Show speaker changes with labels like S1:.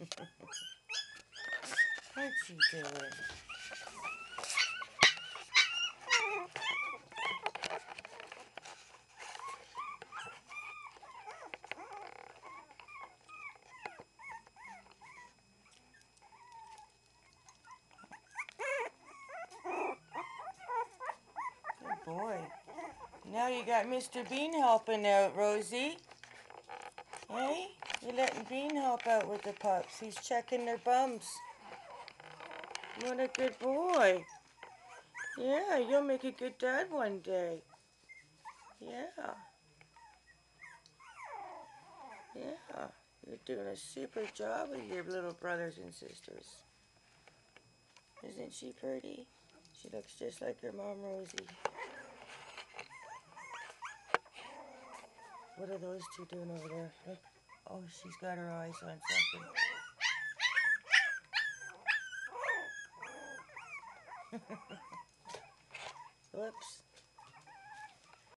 S1: What's she doing? Good boy. Now you got Mr. Bean helping out, Rosie. Hey? You're letting Bean help out with the pups. He's checking their bums. What a good boy. Yeah, you'll make a good dad one day. Yeah. Yeah. You're doing a super job with your little brothers and sisters. Isn't she pretty? She looks just like her mom, Rosie. What are those two doing over there? Look. Oh, she's got her eyes on something. Whoops.